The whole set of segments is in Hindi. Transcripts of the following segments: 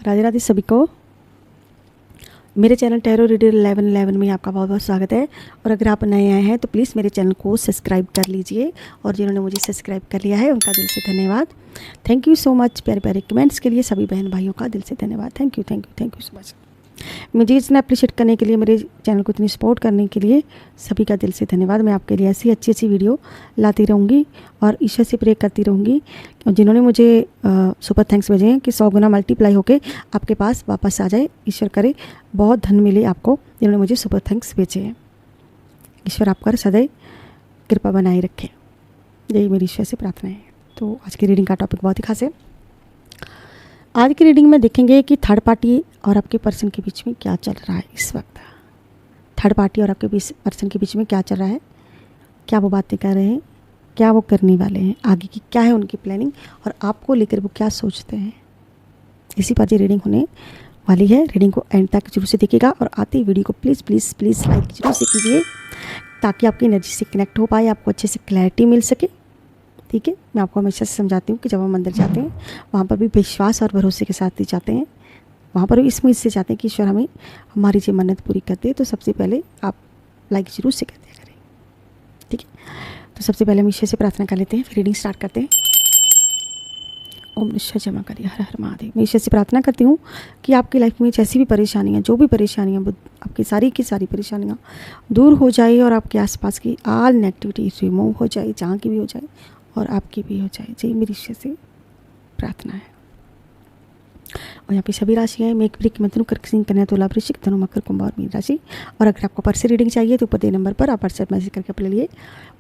राधे राधे सभी को। मेरे चैनल टैरो रीडर 1111 में आपका बहुत बहुत स्वागत है। और अगर आप नए आए हैं तो प्लीज़ मेरे चैनल को सब्सक्राइब कर लीजिए, और जिन्होंने मुझे सब्सक्राइब कर लिया है उनका दिल से धन्यवाद। Thank you so much. प्यारे प्यारे कमेंट्स के लिए सभी बहन भाइयों का दिल से धन्यवाद। Thank you thank you thank you so much. मुझे इतना अप्रिशिएट करने के लिए, मेरे चैनल को इतनी सपोर्ट करने के लिए सभी का दिल से धन्यवाद। मैं आपके लिए ऐसी अच्छी अच्छी वीडियो लाती रहूँगी और ईश्वर से प्रे करती रहूँगी। और जिन्होंने मुझे सुपर थैंक्स भेजे हैं कि 100 गुना मल्टीप्लाई होके आपके पास वापस आ जाए, ईश्वर करे बहुत धन मिले आपको, जिन्होंने मुझे सुपर थैंक्स भेजे हैं। ईश्वर आपका सदैव कृपा बनाए रखे, यही मेरी ईश्वर से प्रार्थना है। तो आज की रीडिंग का टॉपिक बहुत ही खास है। आज की रीडिंग में देखेंगे कि थर्ड पार्टी और आपके पर्सन के बीच में क्या चल रहा है इस वक्त। थर्ड पार्टी और आपके पर्सन के बीच में क्या चल रहा है, क्या वो बातें कर रहे हैं, क्या वो करने वाले हैं, आगे की क्या है उनकी प्लानिंग, और आपको लेकर वो क्या सोचते हैं, इसी पर ये रीडिंग होने वाली है। रीडिंग को एंड तक जरूर से देखिएगा, और आते ही वीडियो को प्लीज़ प्लीज़ प्लीज़ लाइक जरूर से कीजिए, ताकि आपकी एनर्जी से कनेक्ट हो पाए, आपको अच्छे से क्लैरिटी मिल सके। ठीक है, मैं आपको हमेशा से समझाती हूँ कि जब हम मंदिर जाते हैं वहाँ पर भी विश्वास और भरोसे के साथ ही जाते हैं। वहाँ पर भी इस उम्मीद से जाते हैं कि ईश्वर हमें हमारी जो मन्नत पूरी कर दे। तो सबसे पहले आप लाइक जरूर से कर दिया करें। ठीक है, तो सबसे पहले हम ईश्वर से प्रार्थना कर लेते हैं, फिर रीडिंग स्टार्ट करते हैं। ओम निश्चय जमा करिए, हर हर महादेव। मैं ईश्वर से प्रार्थना करती हूँ कि आपकी लाइफ में जैसी भी परेशानियाँ, जो भी परेशानियाँ, आपकी सारी की सारी परेशानियाँ दूर हो जाए, और आपके आसपास की ऑल नेगेटिविटी रिमूव हो जाए, जहाँ की भी हो जाए और आपकी भी हो जाए। जी मेरी ईश्वर से प्रार्थना है। और यहाँ पे सभी राशि हैं, मेघ वृश्चिक मिथुन कर्क सिंह कन्या तुला वृश्चिक धनु मकर कुंभ और मीन राशि। और अगर आपको पर्सन रीडिंग चाहिए तो ऊपर दे नंबर पर आप व्हाट्सएप मैसेज करके अपने लिए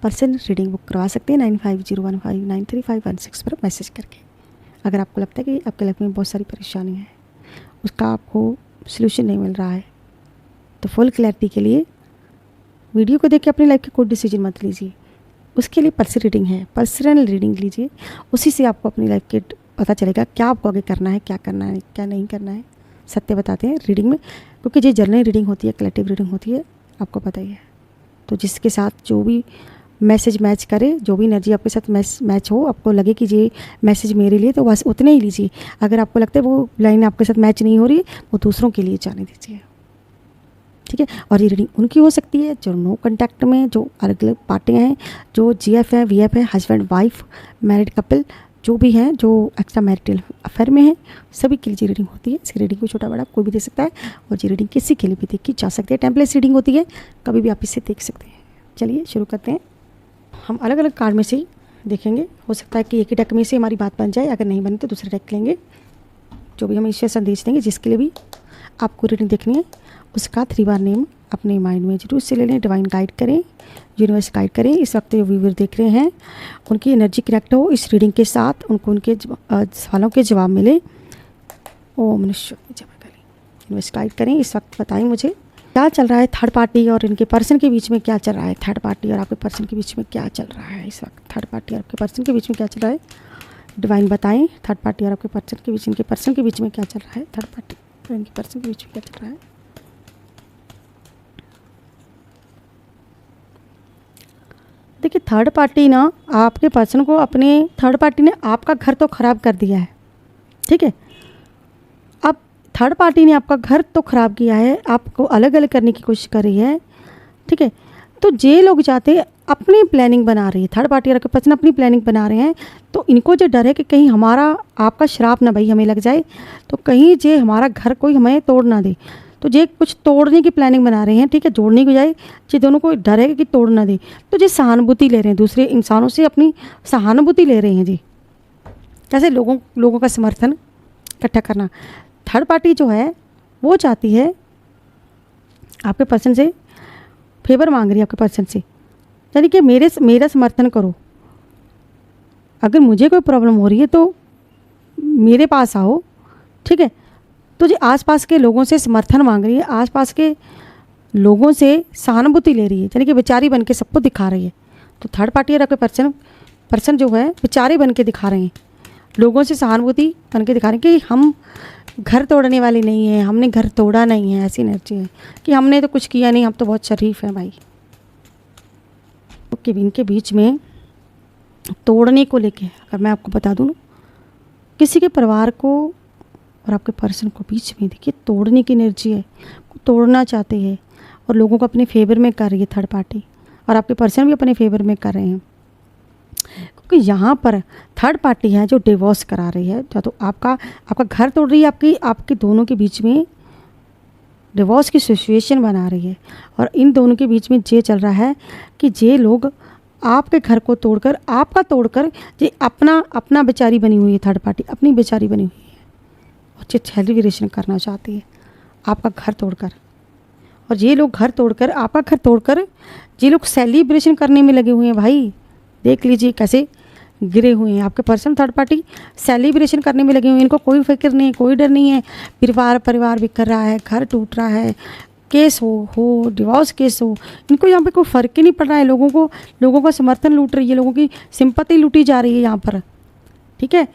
पर्सन रीडिंग बुक करवा सकते हैं। 9501593516 पर मैसेज करके। अगर आपको लगता है कि आपके लाइफ में बहुत सारी परेशानी है, उसका आपको सोल्यूशन नहीं मिल रहा है, तो फुल क्लैरिटी के लिए वीडियो को देख के अपनी लाइफ की कोई डिसीजन मत लीजिए। उसके लिए पर्सन रीडिंग है, पर्सनल रीडिंग लीजिए, उसी से आपको अपनी लाइफ के पता चलेगा क्या आपको आगे करना है, क्या करना है, क्या नहीं करना है। सत्य बताते हैं रीडिंग में, क्योंकि ये जर्नल रीडिंग होती है, कलेक्टिव रीडिंग होती है, आपको पता ही है। तो जिसके साथ जो भी मैसेज मैच करे, जो भी एनर्जी आपके साथ मैच हो, आपको लगे कि ये मैसेज मेरे लिए, तो बस उतने ही लीजिए। अगर आपको लगता है वो लाइन आपके साथ मैच नहीं हो रही, वो दूसरों के लिए जाने दीजिए। ठीक है, और ये रीडिंग उनकी हो सकती है जो नो कांटेक्ट में, जो अलग अलग पार्टियाँ हैं, जो जीएफ है, वीएफ है, हस्बैंड वाइफ, मैरिड कपल जो भी हैं, जो एक्स्ट्रा मैरिटल अफेयर में है, सभी के लिए रीडिंग होती है। इस रीडिंग को छोटा बड़ा कोई भी दे सकता है, और ये रीडिंग किसी के लिए भी देखी जा सकती है। टेम्पलेट रीडिंग होती है, कभी भी आप इसे देख सकते हैं। चलिए शुरू करते हैं। हम अलग अलग कार्ड में से देखेंगे, हो सकता है कि एक ही डेक में से हमारी बात बन जाए, अगर नहीं बने तो दूसरे डेक लेंगे। जो भी हम ईश्वर संदेश देंगे, जिसके लिए भी आपको रीडिंग देखनी है, उसका 3 बार नेम अपने माइंड में जरूर से ले लें। डिवाइन गाइड करें, यूनिवर्स गाइड करें। इस वक्त जो व्यूअर देख रहे हैं उनकी एनर्जी कनेक्ट हो इस रीडिंग के साथ, उनको उनके सवालों के जवाब मिले। ओम निश्चय जमा करें, यूनिवर्स गाइड करें। इस वक्त बताएं मुझे क्या चल रहा है थर्ड पार्टी और इनके पर्सन के बीच में क्या चल रहा है। थर्ड पार्टी और आपके पर्सन के बीच में क्या चल रहा है इस वक्त। थर्ड पार्टी और आपके पर्सन के बीच में क्या चल रहा है, डिवाइन बताएं। थर्ड पार्टी और आपके पर्सन के बीच, इनके पर्सन के बीच में क्या चल रहा है। थर्ड पार्टी और इनके पर्सन के बीच में क्या चल रहा है। देखिए, थर्ड पार्टी ना आपके पर्सन को, अपने थर्ड पार्टी ने आपका घर तो ख़राब कर दिया है। ठीक है, अब थर्ड पार्टी ने आपका घर तो ख़राब किया है, आपको अलग अलग करने की कोशिश कर रही है। ठीक है, तो जे लोग जाते अपनी प्लानिंग बना रही है, थर्ड पार्टी और आपके पर्सन अपनी प्लानिंग बना रहे हैं, तो इनको जो डर है कि कहीं हमारा आपका श्राप ना भाई हमें लग जाए, तो कहीं जे हमारा घर कोई हमें तोड़ ना दे, तो जे कुछ तोड़ने की प्लानिंग बना रहे हैं। ठीक है, जोड़ने की बजाय जे दोनों को डर है कि तोड़ ना दे, तो जे सहानुभूति ले रहे हैं, दूसरे इंसानों से अपनी सहानुभूति ले रहे हैं जी। कैसे लोगों का समर्थन इकट्ठा करना। थर्ड पार्टी जो है वो चाहती है आपके पर्सन से, फेवर मांग रही है आपके पर्सन से, यानी कि मेरा समर्थन करो। अगर मुझे कोई प्रॉब्लम हो रही है तो मेरे पास आओ। ठीक है, तो जी आसपास के लोगों से समर्थन मांग रही है, आसपास के लोगों से सहानुभूति ले रही है, यानी कि बेचारी बन के सबको दिखा रही है। तो थर्ड पार्टी और आपके पर्सन जो है बेचारे बन के दिखा रहे हैं, लोगों से सहानुभूति बन के दिखा रहे हैं कि हम घर तोड़ने वाले नहीं हैं, हमने घर तोड़ा नहीं है। ऐसी एनर्जी है कि हमने तो कुछ किया नहीं, हम तो बहुत शरीफ हैं भाई। ओके, इनके बीच में तोड़ने को लेके अगर मैं आपको बता दूँ, किसी के परिवार को और आपके पर्सन को बीच में देखिए तोड़ने की एनर्जी है, तोड़ना चाहते हैं और लोगों को अपने फेवर में कर रही है थर्ड पार्टी, और आपके पर्सन भी अपने फेवर में कर रहे हैं। क्योंकि यहाँ पर थर्ड पार्टी है जो डिवोर्स करा रही है, या तो आपका घर तोड़ रही है, आपके दोनों के बीच में डिवोर्स की सिचुएशन बना रही है। और इन दोनों के बीच में ये चल रहा है कि ये लोग आपके घर को तोड़कर, आपका तोड़कर, ये अपना बेचारी बनी हुई है, थर्ड पार्टी अपनी बेचारी बनी हुई है और ये सेलिब्रेशन करना चाहती है आपका घर तोड़कर। और ये लोग घर तोड़कर, आपका घर तोड़कर, ये लोग सेलिब्रेशन करने में लगे हुए हैं। भाई देख लीजिए कैसे गिरे हुए हैं आपके पर्सन, थर्ड पार्टी सेलिब्रेशन करने में लगे हुए हैं। इनको कोई फिक्र नहीं, कोई डर नहीं है। परिवार बिखर रहा है, घर टूट रहा है, केस हो डिवोर्स केस हो, इनको यहाँ पे कोई फ़र्क ही नहीं पड़ रहा है। लोगों का समर्थन लूट रही है, लोगों की सिंपैथी लूटी जा रही है यहाँ पर, ठीक है।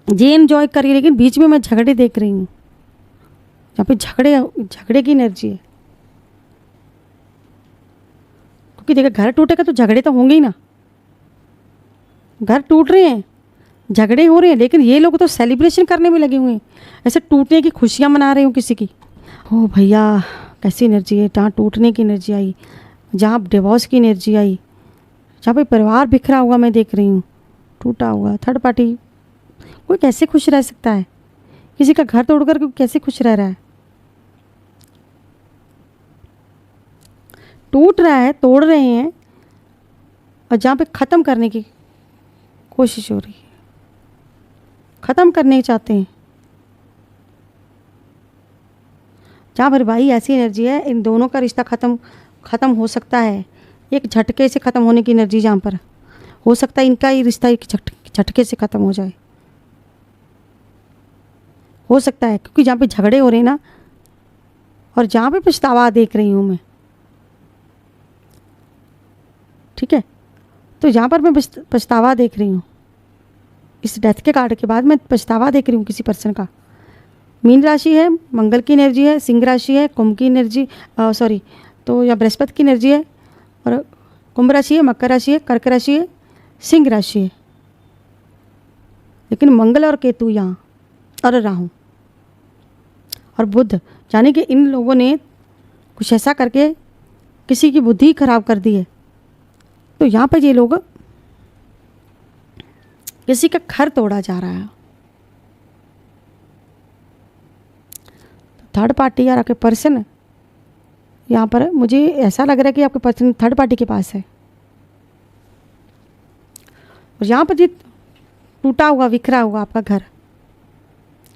ये एंजॉय कर रही है, लेकिन बीच में मैं झगड़े देख रही हूँ। यहाँ पे झगड़े की एनर्जी है, क्योंकि देखिए घर टूटेगा तो झगड़े तो होंगे ही ना। घर टूट रहे हैं, झगड़े हो रहे हैं, लेकिन ये लोग तो सेलिब्रेशन करने में लगे हुए हैं, ऐसे टूटने की खुशियाँ मना रहे हो किसी की। ओ भैया कैसी एनर्जी है, जहाँ टूटने की एनर्जी आई, जहाँ डिवोर्स की एनर्जी आई, जहाँ पे परिवार बिखरा हुआ मैं देख रही हूँ, टूटा हुआ थर्ड पार्टी। कोई कैसे खुश रह सकता है? किसी का घर तोड़कर कोई कैसे खुश रह रहा है? टूट रहा है, तोड़ रहे हैं, और जहाँ पे ख़त्म करने की कोशिश हो रही है, ख़त्म करने चाहते हैं। जहाँ पर भाई ऐसी एनर्जी है, इन दोनों का रिश्ता ख़त्म हो सकता है, एक झटके से ख़त्म होने की एनर्जी जहाँ पर हो सकता है इनका ही रिश्ता एक झटके से ख़त्म हो जाए, हो सकता है। क्योंकि जहाँ पे झगड़े हो रहे हैं ना, और जहाँ पे पछतावा देख रही हूँ मैं, ठीक है, तो जहाँ पर मैं पछतावा देख रही हूँ, इस डेथ के कार्ड के बाद मैं पछतावा देख रही हूँ किसी पर्सन का। मीन राशि है, मंगल की एनर्जी है, सिंह राशि है, कुंभ की एनर्जी तो या बृहस्पति की एनर्जी है, और कुंभ राशि है, मकर राशि है, कर्क राशि है, सिंह राशि है। लेकिन मंगल और केतु यहाँ, और राहु और बुध, यानी कि इन लोगों ने कुछ ऐसा करके किसी की बुद्धि खराब कर दी है। तो यहाँ पर ये लोग, किसी का घर तोड़ा जा रहा है। थर्ड पार्टी यार आपके पर्सन, यहाँ पर मुझे ऐसा लग रहा है कि आपके पर्सन थर्ड पार्टी के पास है, और यहाँ पर ये टूटा हुआ बिखरा हुआ आपका घर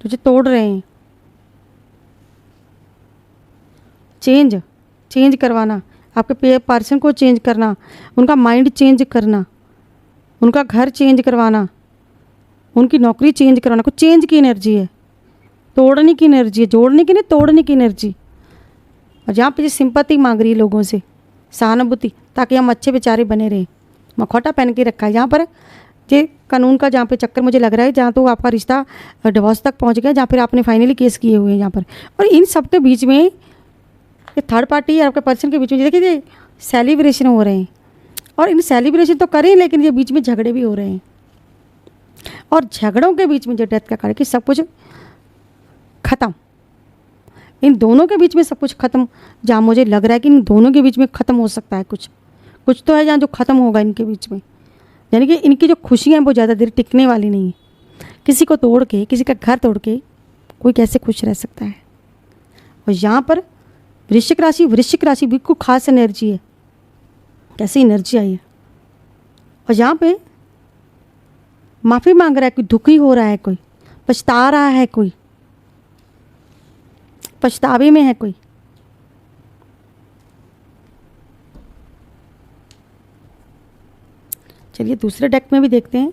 तुझे तोड़ रहे हैं। चेंज करवाना, आपके पर्सन को चेंज करना, उनका माइंड चेंज करना, उनका घर चेंज करवाना, उनकी नौकरी चेंज करवाना। कुछ चेंज की एनर्जी है, तोड़ने की एनर्जी है, जोड़ने की नहीं, तोड़ने की एनर्जी। और जहाँ पे सिंपैथी मांग रही है लोगों से, सहानुभूति, ताकि हम अच्छे बेचारे बने रहें। मखौटा पहन के रखा है यहाँ पर। ये कानून का जहाँ पे चक्कर मुझे लग रहा है, जहाँ तो आपका रिश्ता डिवोर्स तक पहुँच गया, जहाँ फिर आपने फाइनली केस किए हुए हैं यहाँ पर। और इन सब के बीच में ये थर्ड पार्टी और आपके पर्सन के बीच में देखिए ये सेलिब्रेशन हो रहे हैं, और इन सेलिब्रेशन तो करें, लेकिन ये बीच में झगड़े भी हो रहे हैं। और झगड़ों के बीच में जो डेथ का कार्ड कि सब कुछ ख़त्म, इन दोनों के बीच में सब कुछ ख़त्म। जहाँ मुझे लग रहा है कि इन दोनों के बीच में ख़त्म हो सकता है, कुछ तो है जहाँ जो ख़त्म होगा इनके बीच में। यानी कि इनकी जो खुशियाँ हैं वो ज़्यादा देर टिकने वाली नहीं है। किसी को तोड़ के, किसी का घर तोड़ के कोई कैसे खुश रह सकता है? और यहाँ पर वृश्चिक राशि बिल्कुल खास एनर्जी है, कैसी एनर्जी आई है। और यहाँ पे माफ़ी मांग रहा है कोई, दुखी हो रहा है कोई, पछता रहा है कोई, पछतावे में है कोई। चलिए दूसरे डेक में भी देखते हैं।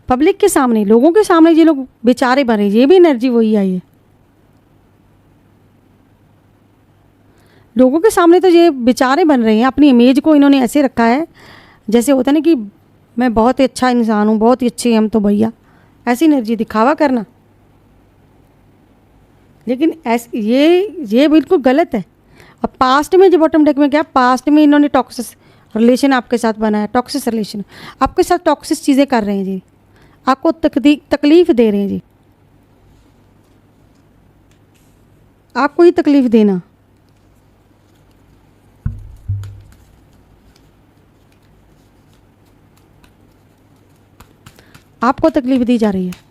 पब्लिक के सामने, लोगों के सामने ये लोग बेचारे बने, ये भी एनर्जी वही आई है। लोगों के सामने तो ये बेचारे बन रहे हैं, अपनी इमेज को इन्होंने ऐसे रखा है जैसे होता है ना कि मैं बहुत ही अच्छा इंसान हूँ, बहुत ही अच्छे हम तो भैया, ऐसी एनर्जी, दिखावा करना। लेकिन ये बिल्कुल गलत है। अब पास्ट में जो बॉटम डेक में क्या, पास्ट में इन्होंने टॉक्सिस रिलेशन आपके साथ बनाया, टॉक्सिस रिलेशन आपके साथ टॉक्सिस चीज़ें कर रहे हैं जी, आपको तकलीफ दे रहे हैं जी, आपको ही तकलीफ देना। आपको तकलीफ दी जा रही है।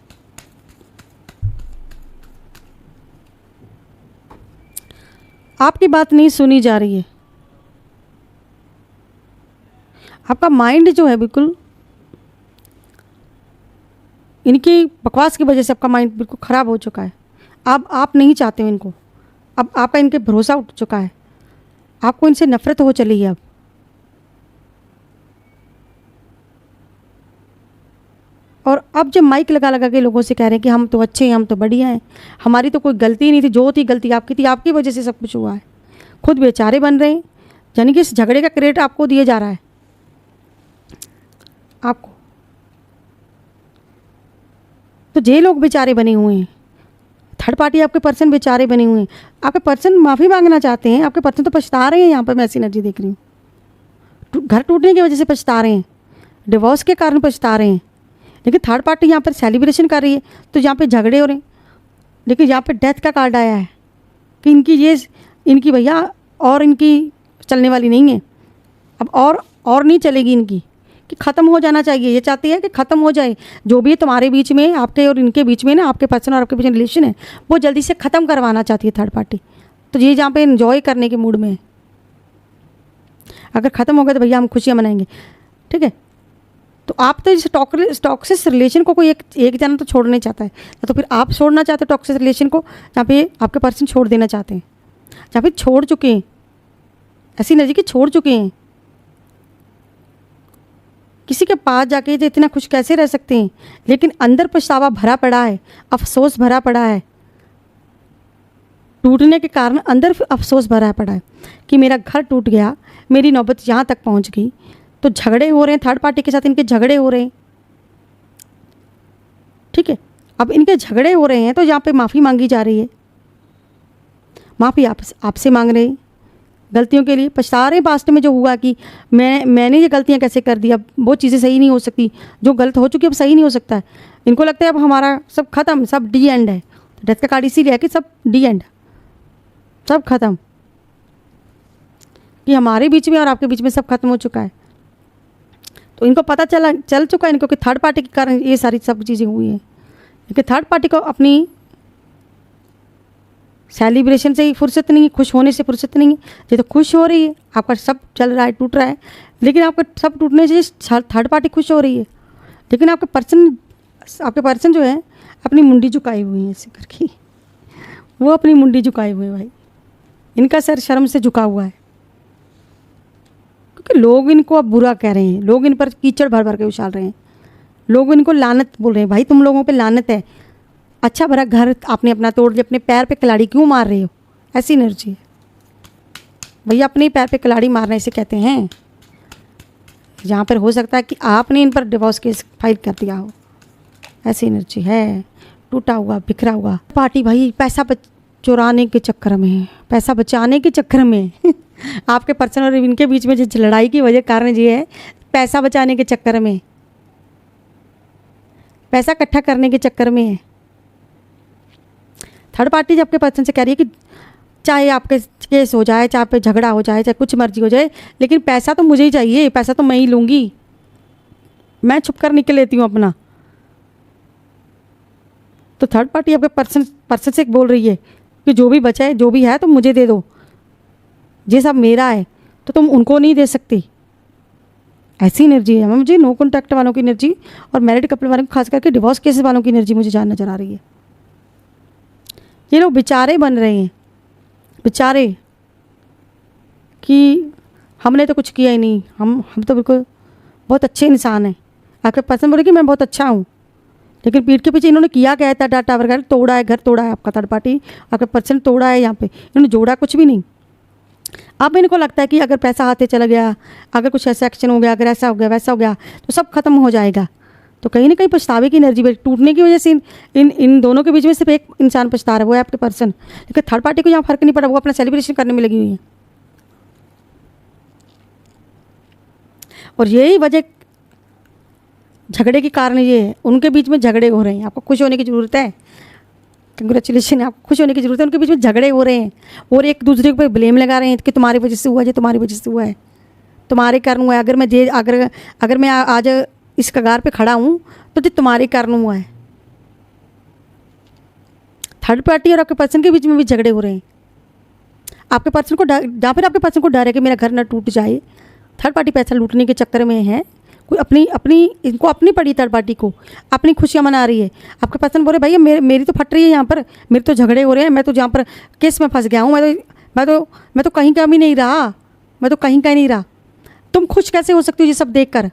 आपकी बात नहीं सुनी जा रही है। आपका माइंड जो है बिल्कुल इनकी बकवास की वजह से आपका माइंड बिल्कुल ख़राब हो चुका है। अब आप नहीं चाहते हो इनको, अब आपका इनके भरोसा उठ चुका है, आपको इनसे नफरत हो चली है अब। और अब जब माइक लगा लगा के लोगों से कह रहे हैं कि हम तो अच्छे हैं, हम तो बढ़िया हैं, हमारी तो कोई गलती नहीं थी, जो थी गलती आपकी थी, आपकी वजह से सब कुछ हुआ है, खुद बेचारे बन रहे हैं। यानी कि इस झगड़े का क्रेडिट आपको दिया जा रहा है, आपको। तो जे लोग बेचारे बने हुए हैं, थर्ड पार्टी आपके पर्सन बेचारे बने हुए हैं, आपके पर्सन माफ़ी मांगना चाहते हैं, आपके पर्सन तो पछता रहे हैं। यहाँ पर मैं ऐसी एनर्जी देख रही हूँ, घर टूटने की वजह से पछता रहे हैं, डिवोर्स के कारण पछता रहे हैं। लेकिन थर्ड पार्टी यहाँ पर सेलिब्रेशन कर रही है, तो यहाँ पे झगड़े हो रहे हैं। लेकिन यहाँ पे डेथ का कार्ड आया है कि इनकी भैया और इनकी चलने वाली नहीं है, अब और नहीं चलेगी इनकी, कि ख़त्म हो जाना चाहिए। ये चाहती है कि ख़त्म हो जाए जो भी तुम्हारे बीच में, आपके और इनके बीच में ना, आपके पर्सन और आपके बीच में रिलेशन है, वो जल्दी से ख़त्म करवाना चाहती है थर्ड पार्टी। तो ये जहाँ पे इन्जॉय करने के मूड में है, अगर ख़त्म हो गया तो भैया हम खुशियाँ मनाएंगे, ठीक है। तो आप तो इस टॉक्सिस रिलेशन को कोई एक जना तो छोड़ना चाहता है, या तो फिर आप छोड़ना चाहते हो टॉक्सिस रिलेशन को, जहाँ पे आपके पर्सन छोड़ देना चाहते हैं, जहाँ पे छोड़ चुके हैं, ऐसी एनर्जी की छोड़ चुके हैं। किसी के पास जाके तो इतना खुश कैसे रह सकते हैं, लेकिन अंदर पछतावा भरा पड़ा है, अफसोस भरा पड़ा है, टूटने के कारण अंदर अफसोस भरा पड़ा है कि मेरा घर टूट गया, मेरी नौबत यहाँ तक पहुँच गई। तो झगड़े हो रहे हैं थर्ड पार्टी के साथ, इनके झगड़े हो रहे हैं, ठीक है। अब इनके झगड़े हो रहे हैं तो यहाँ पे माफ़ी मांगी जा रही है, माफ़ी आपसे मांग रहे हैं गलतियों के लिए, पछता रहे पास्ट में जो हुआ कि मैंने ये गलतियाँ कैसे कर दी, अब वो चीज़ें सही नहीं हो सकती, जो गलत हो चुकी है अब सही नहीं हो सकता है। इनको लगता है अब हमारा सब खत्म, सब डी एंड है। तो डेथ का कार्ड इसीलिए है कि सब डी एंड, सब खत्म, कि हमारे बीच में और आपके बीच में सब खत्म हो चुका है। तो इनको पता चल चुका है इनको कि थर्ड पार्टी के कारण ये सारी सब चीज़ें हुई हैं। क्योंकि थर्ड पार्टी को अपनी सेलिब्रेशन से ही फुर्सत नहीं है, खुश होने से फुर्सत नहीं है। ये तो खुश हो रही है, आपका सब चल रहा है, टूट रहा है, लेकिन आपका सब टूटने से थर्ड पार्टी खुश हो रही है। लेकिन आपके पर्सन जो है अपनी मुंडी झुकाई हुई है, ऐसे करके वो अपनी मुंडी झुकाए हुए हैं भाई, इनका सर शर्म से झुका हुआ है। क्योंकि लोग इनको अब बुरा कह रहे हैं, लोग इन पर कीचड़ भर भर के उछाल रहे हैं, लोग इनको लानत बोल रहे हैं, भाई तुम लोगों पे लानत है, अच्छा भरा घर आपने अपना तोड़ लिया, अपने पैर पे कुल्हाड़ी क्यों मार रहे हो, ऐसी एनर्जी है भैया, अपने पैर पे कुल्हाड़ी मारना इसे कहते हैं। जहाँ पर हो सकता है कि आपने इन पर डिवोर्स केस फाइल कर दिया हो, ऐसी एनर्जी है, टूटा हुआ बिखरा हुआ। पार्टी भाई पैसा चुराने के चक्कर में, पैसा बचाने के चक्कर में आपके पर्सन और इनके बीच में जो लड़ाई की वजह कारण ये है, पैसा बचाने के चक्कर में, पैसा इकट्ठा करने के चक्कर में है। थर्ड पार्टी जब आपके पर्सन से कह रही है कि चाहे आपके केस हो जाए, चाहे पे झगड़ा हो जाए, चाहे कुछ मर्जी हो जाए, लेकिन पैसा तो मुझे ही चाहिए, पैसा तो मैं ही लूँगी, मैं छुप कर निकल लेती हूँ अपना। तो थर्ड पार्टी आपके पर्सन से बोल रही है कि जो भी बचा है, जो भी है, तुम मुझे दे दो, ये सब मेरा है, तो तुम उनको नहीं दे सकती, ऐसी एनर्जी है। मुझे नो कॉन्टैक्ट वालों की एनर्जी और मैरिड कपल वालों को, खास करके डिवोर्स केसेस वालों की एनर्जी मुझे जान नजर आ रही है। ये लोग बेचारे बन रहे हैं, बेचारे, कि हमने तो कुछ किया ही नहीं, हम तो बिल्कुल बहुत अच्छे इंसान हैं। आपके पर्सन बोले कि मैं बहुत अच्छा हूँ, लेकिन पीठ के पीछे इन्होंने किया क्या है, टाटा वगैरह तोड़ा है, घर तोड़ा है, आपका थर्ड पार्टी आपका पर्सन तोड़ा है, यहाँ पे इन्होंने जोड़ा कुछ भी नहीं। अब इनको लगता है कि अगर पैसा हाथ से चला गया, अगर कुछ ऐसा एक्शन हो गया, अगर ऐसा हो गया वैसा हो गया, तो सब खत्म हो जाएगा, तो कहीं ना कहीं पछतावे की एनर्जी बैठ, टूटने की वजह से इन दोनों के बीच में सिर्फ एक इंसान पछता रहा है, वो है आपके पर्सन। लेकिन थर्ड पार्टी को यहाँ फर्क नहीं पड़ा, वो अपना सेलिब्रेशन करने में लगी हुई है। और यही वजह झगड़े के कारण ये है, उनके बीच में झगड़े हो रहे हैं। आपको खुश होने की ज़रूरत है, कंग्रेचुलेशन, आपको खुश होने की ज़रूरत है। उनके बीच में झगड़े हो रहे हैं और एक दूसरे के ऊपर ब्लेम लगा रहे हैं कि तुम्हारी वजह से हुआ है, तुम्हारी वजह से हुआ है, तुम्हारे कारण हुआ है। अगर मैं आज इस कगार पे खड़ा हूँ तो तुम्हारे कारण हुआ है। थर्ड पार्टी और आपके पर्सन के बीच में भी झगड़े हो रहे हैं। आपके पर्सन को जहाँ पर आपके पर्सन को डर है कि मेरा घर ना टूट जाए, थर्ड पार्टी पैसा लूटने के चक्कर में है। कोई इनको अपनी पड़ी, थर्ड पार्टी को अपनी खुशियाँ मना रही है। आपके पर्सन बोल रहे भैया मेरी तो फट रही है, यहाँ पर मेरे तो झगड़े हो रहे हैं, मैं तो जहाँ पर केस में फंस गया हूँ, मैं तो कहीं का भी नहीं रहा, मैं तो कहीं का नहीं रहा। तुम खुश कैसे हो सकती हो ये सब देख कर?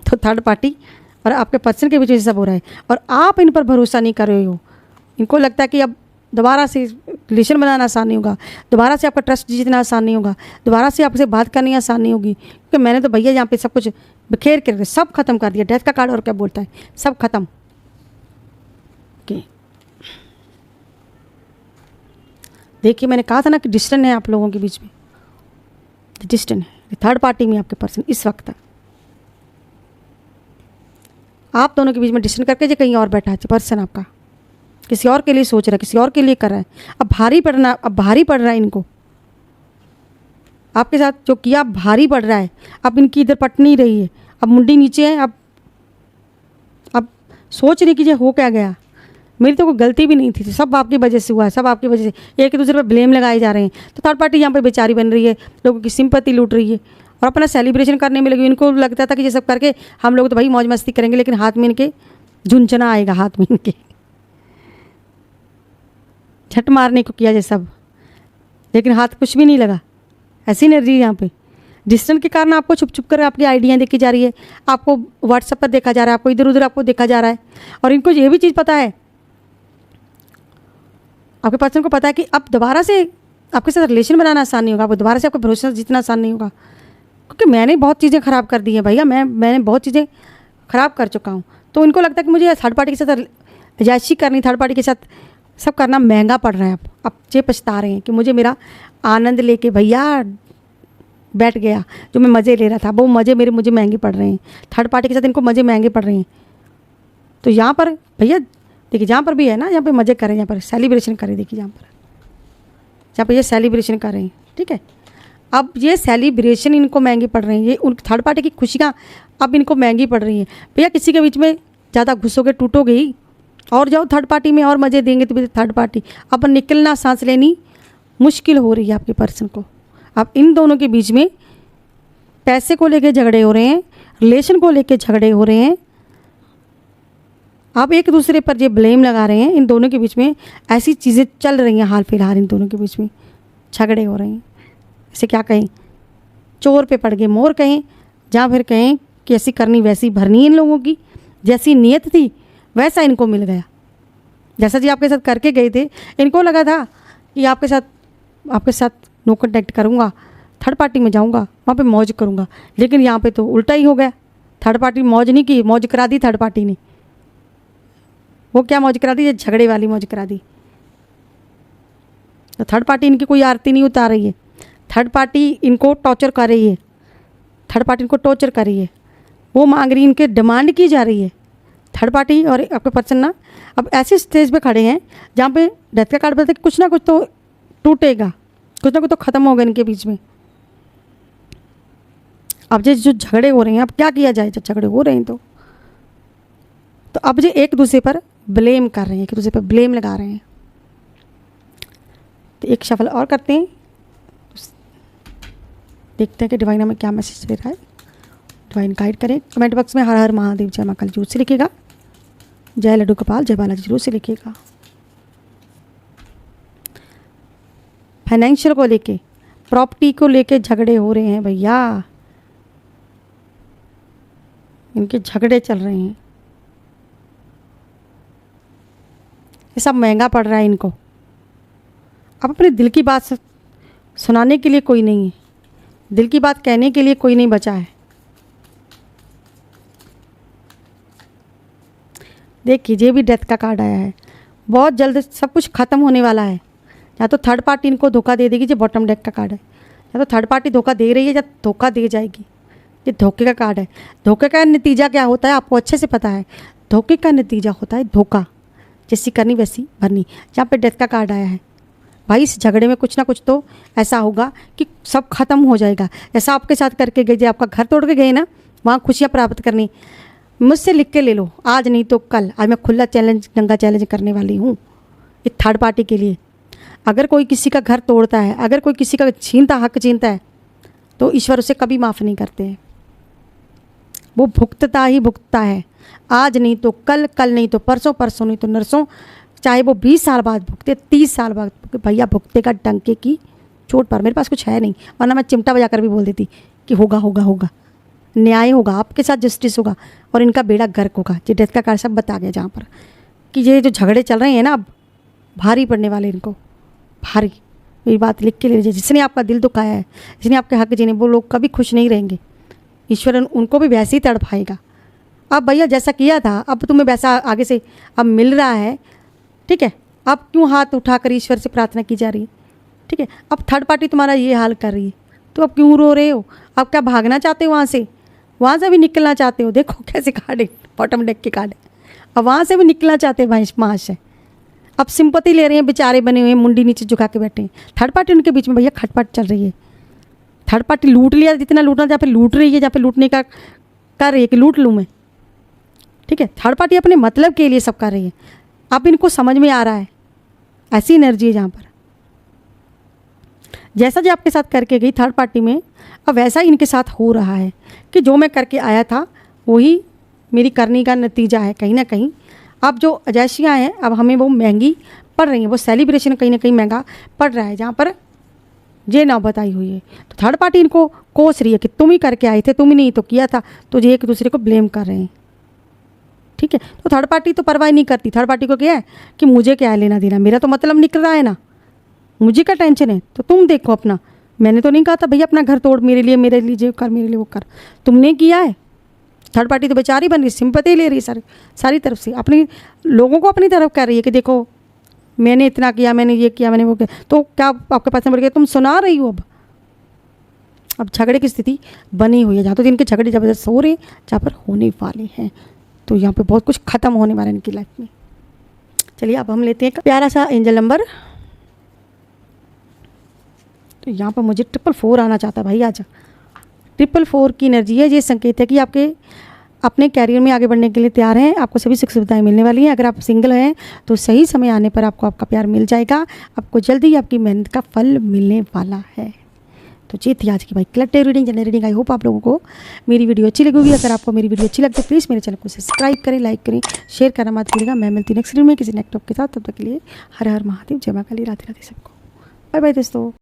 तो थर्ड पार्टी और आपके पर्सन के बीच में सब हो रहा है और आप इन पर भरोसा नहीं कर रहे हो। इनको लगता है कि अब दोबारा से रिलेशन बनाना आसान नहीं होगा, दोबारा से आपका ट्रस्ट जीतना आसान नहीं होगा, दोबारा से आपसे बात करनी आसान नहीं होगी, क्योंकि मैंने तो भैया यहाँ पे सब कुछ बिखेर कर सब खत्म कर दिया। डेथ का कार्ड और क्या बोलता है, सब खत्म। देखिए मैंने कहा था ना कि डिस्टेंस है आप लोगों के बीच में, डिस्टेंस है थर्ड पार्टी में आपके पर्सन इस वक्त आप दोनों के बीच में डिस्टेंस करके जो कहीं और बैठा है पर्सन आपका, किसी और के लिए सोच रहा है, किसी और के लिए कर रहा है। अब भारी पड़ रहा है इनको, आपके साथ जो किया भारी पड़ रहा है। अब इनकी इधर पट नहीं रही है, अब मुंडी नीचे है। अब सोच रही कि ये हो क्या गया, मेरी तो कोई गलती भी नहीं थी, सब आपकी वजह से हुआ है, सब आपकी वजह से। एक दूसरे पर ब्लेम लगाए जा रहे हैं। तो थर्ड पार्टी यहाँ पर बेचारी बन रही है, लोगों की सिंपैथी लूट रही है और अपना सेलिब्रेशन करने में लगी। इनको लगता था कि ये सब करके हम लोग तो भाई मौज मस्ती करेंगे, लेकिन हाथ में इनके झुंझुना आएगा, हाथ में इनके झट मारने को किया ये सब, लेकिन हाथ कुछ भी नहीं लगा। ऐसी एनर्जी यहाँ पे डिस्टेंस के कारण आपको छुप छुप कर आपकी आइडियाँ देखी जा रही है, आपको व्हाट्सएप पर देखा जा रहा है, आपको इधर उधर आपको देखा जा रहा है। और इनको ये भी चीज़ पता है, आपके पर्सन को पता है कि अब दोबारा से आपके साथ रिलेशन बनाना आसान नहीं होगा, आपको दोबारा से आपका भरोसा जीतना आसान नहीं होगा, क्योंकि मैंने बहुत चीज़ें ख़राब कर दी हैं भैया, मैंने बहुत चीज़ें ख़राब कर चुका हूँ। तो इनको लगता है कि मुझे थर्ड पार्टी के साथ अजायशी करनी, थर्ड पार्टी के साथ सब करना महंगा पड़ रहा है। अब ये पछता रहे हैं कि मुझे मेरा आनंद लेके भैया बैठ गया, जो मैं मज़े ले रहा था वो मज़े मुझे महंगे पड़ रहे हैं। थर्ड पार्टी के साथ इनको मज़े महंगे पड़ रहे हैं। तो यहाँ पर भैया देखिए, जहाँ पर भी है ना, यहाँ पे मज़े करें, यहाँ पर सेलिब्रेशन करें। देखिए जहाँ पर ये सेलिब्रेशन कर रहे हैं, ठीक है। अब ये सेलिब्रेशन इनको महंगी पड़ रही है, ये उन थर्ड पार्टी की खुशियाँ अब इनको महंगी पड़ रही हैं। भैया किसी के बीच में ज़्यादा घुसोगे टूटोगे ही, और जाओ थर्ड पार्टी में और मज़े देंगे तो थर्ड पार्टी अब निकलना, सांस लेनी मुश्किल हो रही है आपके पर्सन को। अब इन दोनों के बीच में पैसे को लेके झगड़े हो रहे हैं, रिलेशन को लेके झगड़े हो रहे हैं। आप एक दूसरे पर ये ब्लेम लगा रहे हैं। इन दोनों के बीच में ऐसी चीज़ें चल रही हैं हाल फिलहाल, इन दोनों के बीच में झगड़े हो रहे हैं। ऐसे क्या कहें, चोर पे पड़ गए मोर कहें, या फिर कहें कि ऐसी करनी वैसी भरनी। इन लोगों की जैसी नीयत थी वैसा इनको मिल गया। जैसा जी आपके साथ करके गए थे, इनको लगा था कि आपके साथ नो कॉन्टैक्ट करूँगा, थर्ड पार्टी में जाऊँगा, वहाँ पे मौज करूँगा, लेकिन यहाँ पे तो उल्टा ही हो गया। थर्ड पार्टी मौज नहीं की, मौज करा दी थर्ड पार्टी ने। वो क्या मौज करा दी, ये झगड़े वाली मौज करा दी। तो थर्ड पार्टी इनकी कोई आरती नहीं उतार रही है, थर्ड पार्टी इनको टॉर्चर कर रही है, थर्ड पार्टी इनको टॉर्चर कर रही है। वो मांग रही, इनके डिमांड की जा रही है। थर्ड पार्टी और आपके पर्सन ना अब ऐसे स्टेज पे खड़े हैं जहाँ पे डेथ का कार्ड बताता है कि कुछ ना कुछ तो टूटेगा, कुछ ना कुछ तो ख़त्म होगा इनके बीच में। अब जो झगड़े हो रहे हैं, अब क्या किया जाए जब झगड़े हो रहे हैं तो अब जो एक दूसरे पर ब्लेम कर रहे हैं, एक दूसरे पर ब्लेम लगा रहे हैं। तो एक शफल और करते हैं, देखते हैं कि डिवाइन हमें क्या मैसेज दे रहा है। डिवाइन गाइड करें। कमेंट बॉक्स में हर हर महादेव जय महाकाल जरूर से लिखिएगा, जय लड्डू गोपाल जय बालाजी जरूर से लिखिएगा। फाइनेंशियल को लेके, प्रॉपर्टी को लेके झगड़े हो रहे हैं भैया, इनके झगड़े चल रहे हैं। ये सब महंगा पड़ रहा है इनको। अब अपने दिल की बात सुनाने के लिए कोई नहीं है, दिल की बात कहने के लिए कोई नहीं बचा है। देखिए ये भी डेथ का कार्ड आया है। बहुत जल्द सब कुछ ख़त्म होने वाला है। या तो थर्ड पार्टी इनको धोखा दे देगी, जो बॉटम डेक का कार्ड है। या तो थर्ड पार्टी धोखा दे रही है या धोखा दे जाएगी। ये धोखे का कार्ड है। धोखे का नतीजा क्या होता है आपको अच्छे से पता है। धोखे का नतीजा होता है धोखा, जैसी करनी वैसी भरनी। यहाँ पे डेथ का कार्ड आया है। भाई इस झगड़े में कुछ ना कुछ तो ऐसा होगा कि सब खत्म हो जाएगा। ऐसा आपके साथ करके गए, जो आपका घर तोड़ के गए ना, वहाँ खुशियाँ प्राप्त करनी। मुझसे लिख के ले लो, आज नहीं तो कल। आज मैं खुला चैलेंज, नंगा चैलेंज करने वाली हूँ ये थर्ड पार्टी के लिए। अगर कोई किसी का घर तोड़ता है, अगर कोई किसी का हक छीनता है, तो ईश्वर उसे कभी माफ़ नहीं करते हैं। वो भुगतता ही भुगतता है। आज नहीं तो कल, कल नहीं तो परसों, परसों नहीं तो नरसों। चाहे वो 20 साल बाद भुगते, 30 साल बाद, भैया भुगतेगा डंके की चोट पर। मेरे पास कुछ है नहीं, वरना मैं चिमटा बजाकर भी बोल देती कि होगा होगा होगा, न्याय होगा, आपके साथ जस्टिस होगा और इनका बेड़ा गर्क होगा। ये डेथ का कार्ड सब बता गया जहाँ पर कि ये जो झगड़े चल रहे हैं ना, अब भारी पड़ने वाले इनको, भारी। मेरी बात लिख के ले लीजिए। जिसने आपका दिल दुखाया है, जिसने आपके हक जीने, वो लोग कभी खुश नहीं रहेंगे। ईश्वर उनको भी वैसे ही तड़पाएगा। अब भैया जैसा किया था, अब तुम्हें वैसा आगे से अब मिल रहा है, ठीक है। अब क्यों हाथ उठाकर ईश्वर से प्रार्थना की जा रही है, ठीक है। अब थर्ड पार्टी तुम्हारा ये हाल कर रही है, तो अब क्यों रो रहे हो? अब क्या भागना चाहते हो वहाँ से भी निकलना चाहते हो? देखो कैसे कार्ड है, बॉटम डेक के कार्ड है। अब वहाँ से भी निकलना चाहते हैं भाई महाशय। अब सिंपति ले रहे हैं, बेचारे बने हुए हैं, मुंडी नीचे झुका के बैठे हैं। थर्ड पार्टी उनके बीच में भैया खटपट चल रही है। थर्ड पार्टी लूट लिया, जितना लूटना जहाँ पे लूट रही है, जहाँ पे लूटने का कर रही है कि लूट लूँ मैं, ठीक है। थर्ड पार्टी अपने मतलब के लिए सब कर रही है। अब इनको समझ में आ रहा है, ऐसी एनर्जी है जहाँ पर। जैसा जो आपके साथ करके गई थर्ड पार्टी में, अब वैसा ही इनके साथ हो रहा है कि जो मैं करके आया था वही मेरी करने का नतीजा है कहीं ना कहीं। अब जो अजैशियाँ हैं, अब हमें वो महंगी पड़ रही हैं। वो सेलिब्रेशन कहीं ना कहीं महंगा पड़ रहा है, जहाँ पर ये नौबत आई हुई है। तो थर्ड पार्टी इनको कोस रही है कि तुम ही करके आए थे, तुम ही नहीं तो किया था। तो ये एक दूसरे को ब्लेम कर रहे हैं, ठीक है। तो थर्ड पार्टी तो परवाह नहीं करती। थर्ड पार्टी को क्या है कि मुझे क्या लेना देना, मेरा तो मतलब निकल रहा है ना, मुझे क्या टेंशन है। तो तुम देखो अपना, मैंने तो नहीं कहा था भैया अपना घर तोड़, मेरे लिए ये कर, मेरे लिए वो कर, तुमने किया है। थर्ड पार्टी तो बेचारी बन रही, सिंपैथी ले रही है सारी तरफ से, अपनी लोगों को अपनी तरफ कर रही है कि देखो मैंने इतना किया, मैंने ये किया, मैंने वो किया। तो क्या आपके पास नंबर गया, तुम सुना रही हो। अब झगड़े की स्थिति बनी हुई है, जहाँ तो इनके झगड़े ज़बरदस्त हो रहे हैं, जहाँ पर होने वाले हैं। तो यहाँ पे बहुत कुछ ख़त्म होने वाला है इनकी लाइफ में। चलिए अब हम लेते हैं एक प्यारा सा एंजल नंबर। तो यहाँ पर मुझे 444 आना चाहता है भाई। आज 444 की एनर्जी है। ये संकेत है कि आपके अपने कैरियर में आगे बढ़ने के लिए तैयार हैं। आपको सभी सुख सुविधाएं मिलने वाली हैं। अगर आप सिंगल हैं तो सही समय आने पर आपको आपका प्यार मिल जाएगा। आपको जल्दी ही आपकी मेहनत का फल मिलने वाला है। तो ये थी आज की भाई collective reading, general reading. I hope आप लोगों को मेरी वीडियो अच्छी लगेगी। अगर आपको मेरी वीडियो अच्छी लगती है प्लीज़ मेरे चैनल को सब्सक्राइब करें, लाइक करें, शेयर करना मत भूलिएगा। मैं मिलती हूँ नेक्स्ट वीडियो में किसी नेक्स्ट टॉपिक के साथ। तब तक के लिए हर हर महादेव, जय मां काली, राधे राधे सबको। बाय बाय दोस्तों।